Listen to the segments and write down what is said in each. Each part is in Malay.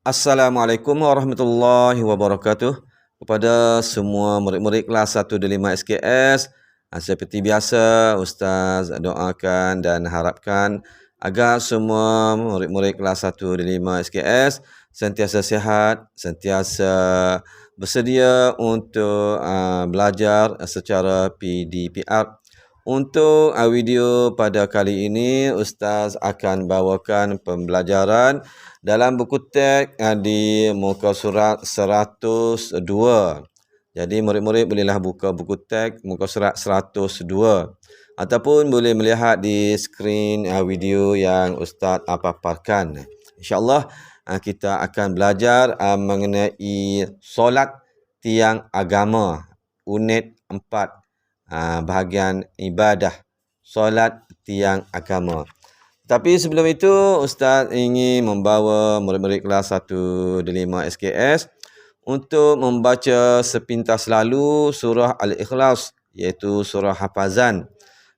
Assalamualaikum warahmatullahi wabarakatuh. Kepada semua murid-murid kelas 1 dan 5 SKS, seperti biasa Ustaz doakan dan harapkan agar semua murid-murid kelas 1 dan 5 SKS sentiasa sihat, sentiasa bersedia untuk belajar secara PDPR. Untuk video pada kali ini, Ustaz akan bawakan pembelajaran dalam buku teks di muka surat 102. Jadi murid-murid bolehlah buka buku teks muka surat 102 ataupun boleh melihat di skrin video yang Ustaz paparkan. InsyaAllah kita akan belajar mengenai solat tiang agama unit 4. Bahagian ibadah solat tiang agama. Tapi sebelum itu Ustaz ingin membawa murid-murid kelas 1 dan 5 SKS untuk membaca sepintas lalu surah Al-Ikhlas, iaitu surah hafazan.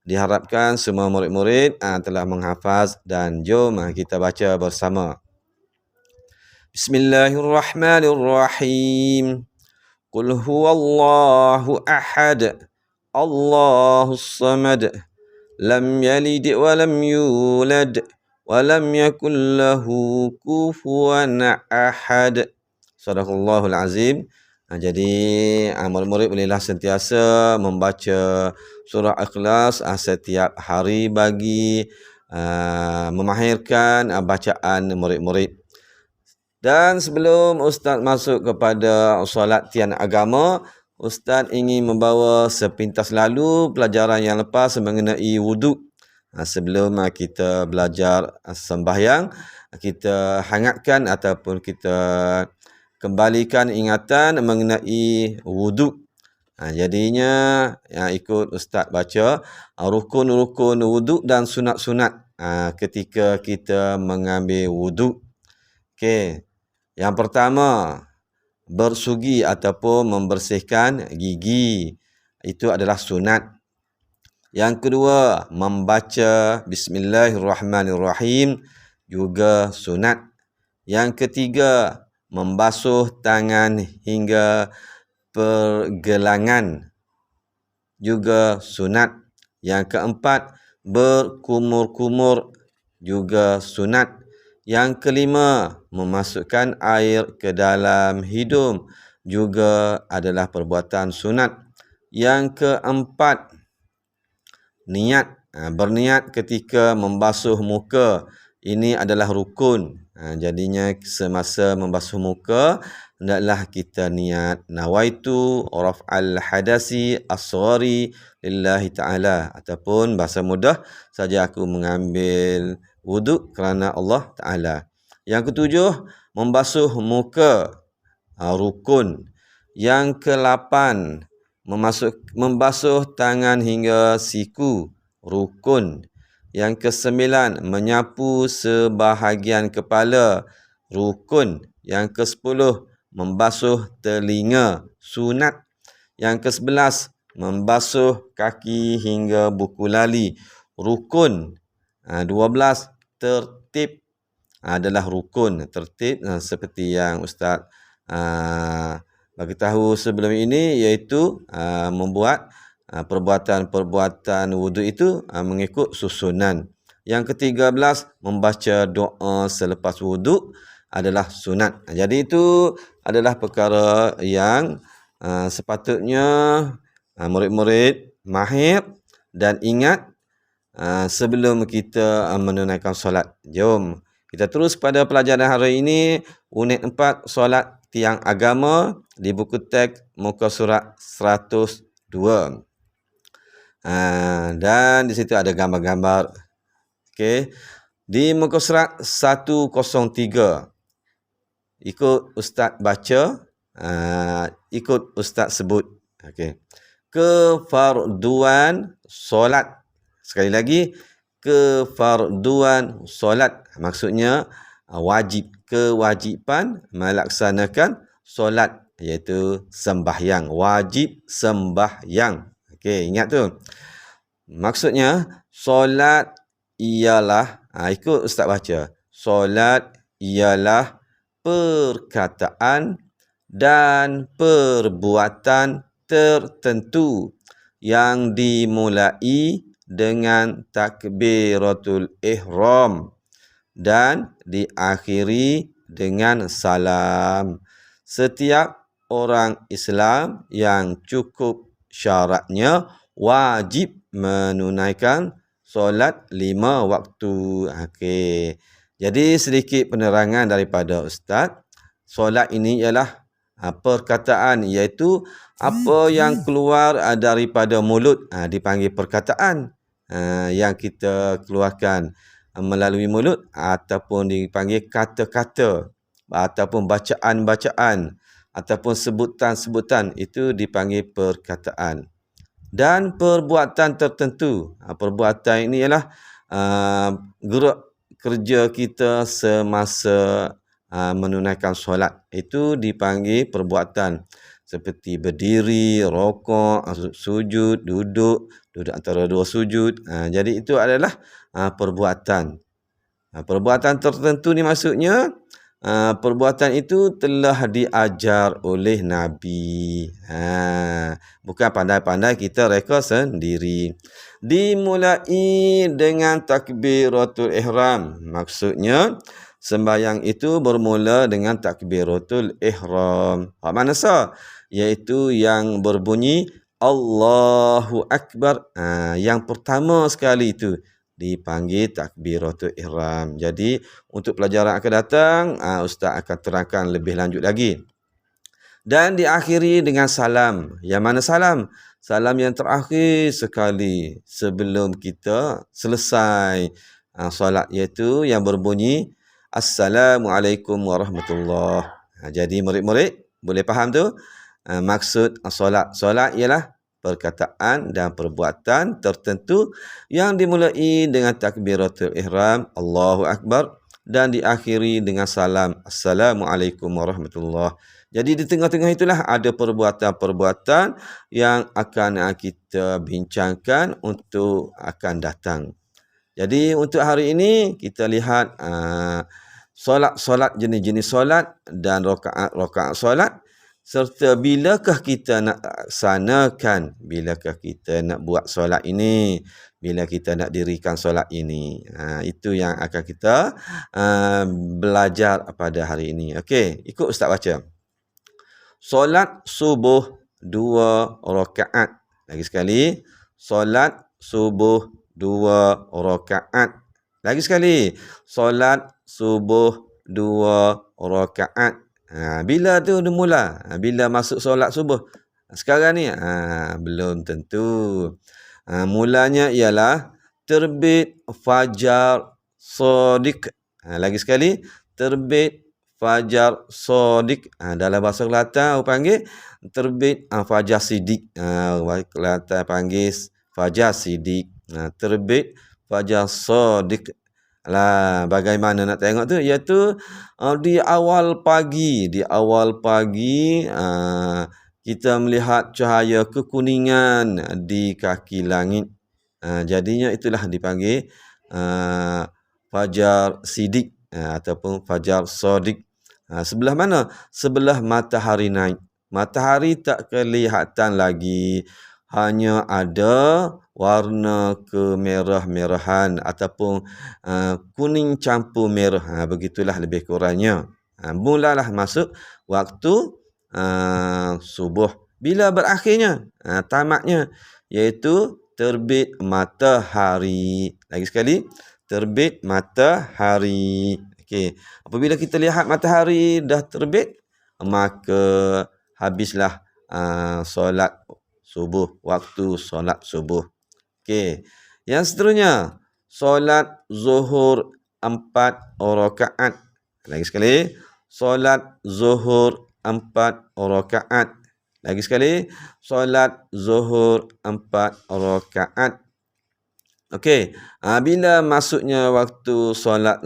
Diharapkan semua murid-murid telah menghafaz dan jom kita baca bersama. Bismillahirrahmanirrahim. Qul huwallahu ahad. Allahus samad. Lam yalid wa lam yulad wa lam yakul lahu kufuwan ahad. Sadaqallahul azim. Jadi murid-murid bolehlah sentiasa membaca surah Ikhlas setiap hari bagi memahirkan bacaan murid-murid. Dan sebelum Ustaz masuk kepada solat tiang agama, Ustaz ingin membawa sepintas lalu pelajaran yang lepas mengenai wuduk. Sebelum kita belajar sembahyang, kita hangatkan ataupun kita kembalikan ingatan mengenai wuduk. Jadinya ikut Ustaz baca rukun-rukun wuduk dan sunat-sunat ketika kita mengambil wuduk. Okey. Yang pertama, bersugi ataupun membersihkan gigi. Itu adalah sunat. Yang kedua, membaca Bismillahirrahmanirrahim juga sunat. Yang ketiga, membasuh tangan hingga pergelangan juga sunat. Yang keempat, berkumur-kumur juga sunat. Yang kelima, memasukkan air ke dalam hidung juga adalah perbuatan sunat. Yang keempat, niat. Berniat ketika membasuh muka. Ini adalah rukun. Jadinya semasa membasuh muka, hendaklah kita niat nawaitu raf'al hadasi as-saghari lillahi ta'ala. Ataupun bahasa mudah saja, aku mengambil wuduk kerana Allah Ta'ala. Yang ketujuh, membasuh muka, rukun. Yang ke-8, membasuh tangan hingga siku, rukun. Yang ke-9, menyapu sebahagian kepala, rukun. Yang ke-10, membasuh telinga, sunat. Yang ke-11, membasuh kaki hingga buku lali, rukun. 12, tertib adalah rukun. Tertib seperti yang Ustaz bagi tahu sebelum ini, iaitu membuat perbuatan-perbuatan wuduk itu mengikut susunan. Yang ke-13, membaca doa selepas wuduk adalah sunat. Jadi itu adalah perkara yang sepatutnya murid-murid mahir dan ingat sebelum kita menunaikan solat. Jom kita terus pada pelajaran hari ini, unit 4 solat tiang agama di buku teks muka surat 102. Dan di situ ada gambar-gambar. Okey. Di muka surat 103. Ikut Ustaz baca, ikut Ustaz sebut. Okey. Kefarduan solat. Sekali lagi, kefarduan solat. Maksudnya wajib, kewajipan melaksanakan solat, iaitu sembahyang. Wajib sembahyang. Okey, ingat tu. Maksudnya solat ialah, ikut Ustaz baca. Solat ialah perkataan dan perbuatan tertentu yang dimulai dengan takbiratul ihram dan diakhiri dengan salam. Setiap orang Islam yang cukup syaratnya wajib menunaikan solat 5 waktu. Okey. Jadi sedikit penerangan daripada Ustaz. Solat ini ialah perkataan, iaitu apa yang keluar daripada mulut dipanggil perkataan. Yang kita keluarkan melalui mulut ataupun dipanggil kata-kata ataupun bacaan-bacaan ataupun sebutan-sebutan, itu dipanggil perkataan. Dan perbuatan tertentu, perbuatan ini ialah gerak kerja kita semasa menunaikan solat, itu dipanggil perbuatan, seperti berdiri, rokok, sujud, duduk antara dua sujud. Jadi itu adalah perbuatan. Perbuatan tertentu ni maksudnya perbuatan itu telah diajar oleh Nabi. Bukan pandai-pandai kita reka sendiri. Dimulai dengan takbiratul ihram. Maksudnya sembahyang itu bermula dengan takbiratul ihram. Apa makna sah? Iaitu yang berbunyi Allahu Akbar. Yang pertama sekali itu dipanggil takbiratul ihram. Jadi untuk pelajaran akan datang, Ustaz akan terangkan lebih lanjut lagi. Dan diakhiri dengan salam. Yang mana salam? Salam yang terakhir sekali sebelum kita selesai solat, iaitu yang berbunyi Assalamualaikum warahmatullahi. Jadi murid-murid boleh faham tu? Maksud solat. Solat ialah perkataan dan perbuatan tertentu yang dimulai dengan takbiratul ihram, Allahu Akbar, dan diakhiri dengan salam, Assalamualaikum warahmatullahi. Jadi di tengah-tengah itulah ada perbuatan-perbuatan yang akan kita bincangkan untuk akan datang. Jadi untuk hari ini kita lihat solat-solat, jenis-jenis solat dan rakaat-rakaat solat, serta bilakah kita nak laksanakan, bilakah kita nak buat solat ini, bila kita nak dirikan solat ini. Itu yang akan kita belajar pada hari ini. Okey, ikut Ustaz baca. Solat subuh 2 rakaat. Lagi sekali, solat subuh 2 rakaat. Lagi sekali, solat subuh 2 rakaat. Bila tu dia mula? Bila masuk solat subuh? Sekarang ni? Belum tentu. Mulanya ialah terbit fajar sodik. Lagi sekali, terbit fajar sodik. Dalam bahasa Kelantan panggil terbit fajar sidik. Kelantan panggil fajar sidik. Terbit fajar sodik. Bagaimana nak tengok tu? Iaitu di awal pagi. Kita melihat cahaya kekuningan di kaki langit. Jadinya itulah dipanggil fajar sidik ataupun fajar sodik. Sebelah mana? Sebelah matahari naik. Matahari tak kelihatan lagi. Hanya ada warna kemerah-merahan ataupun kuning campur merah. Begitulah lebih kurangnya. Mulalah masuk waktu subuh. Bila berakhirnya? Tamatnya. Iaitu terbit matahari. Lagi sekali, terbit matahari. Okey. Apabila kita lihat matahari dah terbit, maka habislah solat subuh, waktu solat subuh. Okey. Yang seterusnya, solat zuhur 4 rakaat. Lagi sekali, solat zuhur 4 rakaat. Lagi sekali, solat zuhur 4 rakaat. Okey. Bila masuknya waktu solat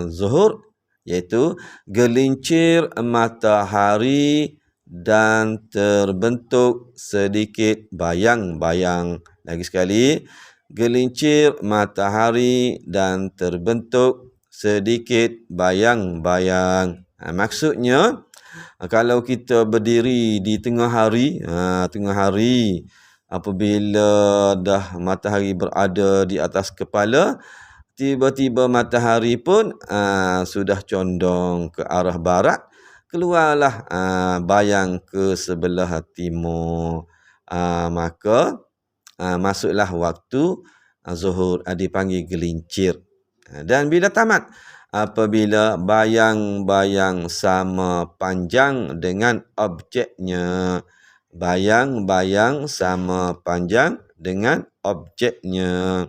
zuhur, iaitu gelincir matahari dan terbentuk sedikit bayang-bayang. Lagi sekali, gelincir matahari dan terbentuk sedikit bayang-bayang. Maksudnya kalau kita berdiri di tengah hari, apabila dah matahari berada di atas kepala, tiba-tiba matahari pun sudah condong ke arah barat, keluarlah bayang ke sebelah timur. Maka masuklah waktu zuhur, dipanggil gelincir. Dan bila tamat, apabila bayang-bayang sama panjang dengan objeknya. Bayang-bayang sama panjang dengan objeknya.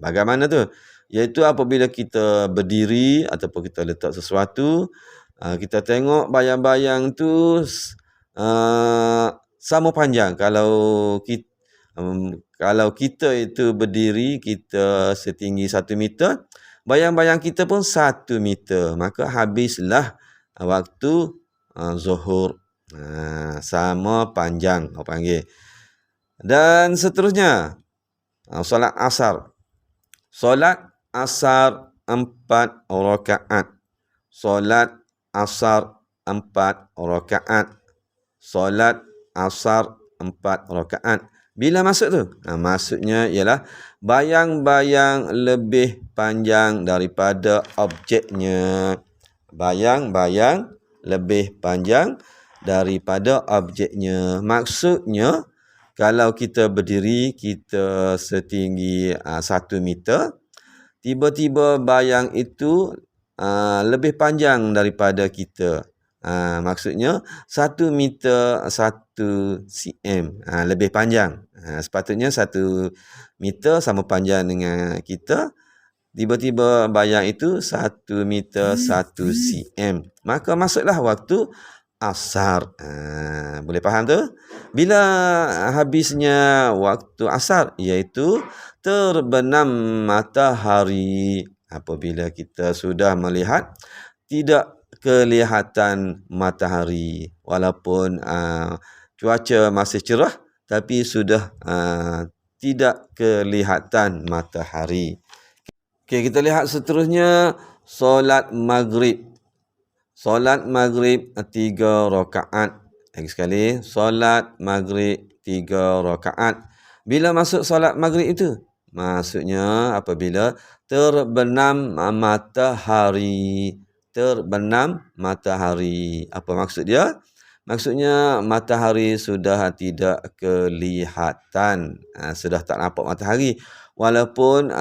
Bagaimana tu? Iaitu apabila kita berdiri ataupun kita letak sesuatu, kita tengok bayang-bayang tu sama panjang. Kalau kita itu berdiri, kita setinggi 1 meter, bayang-bayang kita pun 1 meter. Maka habislah waktu zuhur. Sama panjang, orang panggil. Dan seterusnya, solat asar. Solat asar 4 rakaat. Solat asar 4 rakaat. Solat asar 4 rakaat. Bila masuk tu? Maksudnya ialah bayang-bayang lebih panjang daripada objeknya. Bayang-bayang lebih panjang daripada objeknya. Maksudnya, kalau kita berdiri, kita setinggi 1 meter, tiba-tiba bayang itu lebih panjang daripada kita. Maksudnya 1 meter 1 cm, lebih panjang. Sepatutnya 1 meter sama panjang dengan kita. Tiba-tiba bayang itu 1 meter 1 cm. Maka masuklah waktu asar. Boleh faham tu? Bila habisnya waktu asar, iaitu terbenam matahari. Apabila kita sudah melihat tidak kelihatan matahari, walaupun cuaca masih cerah, tapi sudah tidak kelihatan matahari. Okey, kita lihat seterusnya solat maghrib. Solat maghrib 3 rakaat. Lagi sekali, solat maghrib 3 rakaat. Bila masuk solat maghrib itu? Maksudnya apabila terbenam matahari. Terbenam matahari. Apa maksud dia? Maksudnya matahari sudah tidak kelihatan. Sudah tak nampak matahari. Walaupun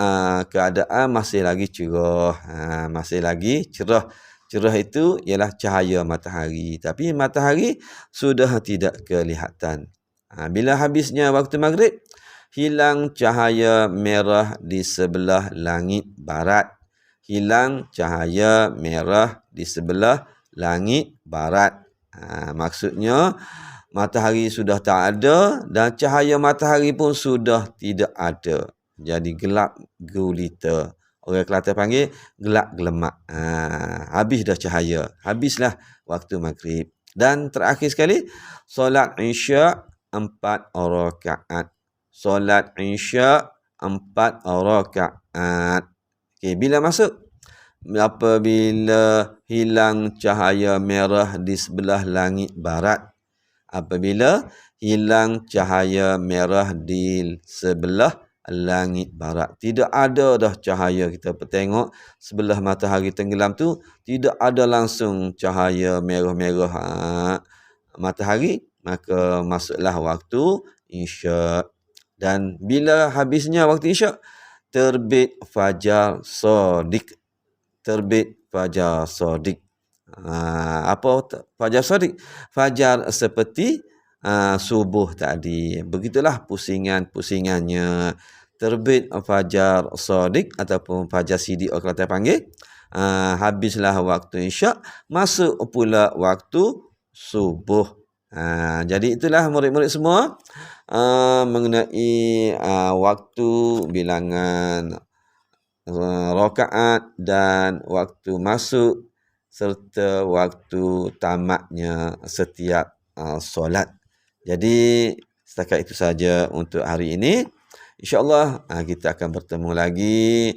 keadaan masih lagi cerah. Masih lagi cerah. Cerah itu ialah cahaya matahari. Tapi matahari sudah tidak kelihatan. Bila habisnya waktu maghrib, hilang cahaya merah di sebelah langit barat. Hilang cahaya merah di sebelah langit barat. Maksudnya matahari sudah tak ada dan cahaya matahari pun sudah tidak ada. Jadi gelap gulita. Orang Kelantan panggil gelap gelemak. Habis dah cahaya. Habislah waktu maghrib. Dan terakhir sekali, solat isyak 4 rakaat. Solat isyak 4 rakaat. Okay, bila masuk? Apabila hilang cahaya merah di sebelah langit barat. Apabila hilang cahaya merah di sebelah langit barat. Tidak ada dah cahaya. Kita tengok sebelah matahari tenggelam tu, tidak ada langsung cahaya merah-merah matahari. Maka masuklah waktu isyak. Dan bila habisnya waktu isyak, terbit fajar sodik. Terbit fajar sodik. Apa fajar sodik? Fajar seperti subuh tadi. Begitulah pusingannya. Terbit fajar sodik ataupun fajar sidik orang Kelantan panggil. Habislah waktu isyak, masuk pula waktu subuh. Jadi itulah murid-murid semua mengenai waktu, bilangan rakaat dan waktu masuk serta waktu tamatnya setiap solat. Jadi setakat itu saja untuk hari ini. InsyaAllah kita akan bertemu lagi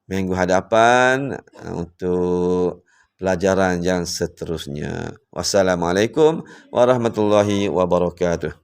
minggu hadapan untuk pelajaran yang seterusnya. Wassalamualaikum warahmatullahi wabarakatuh.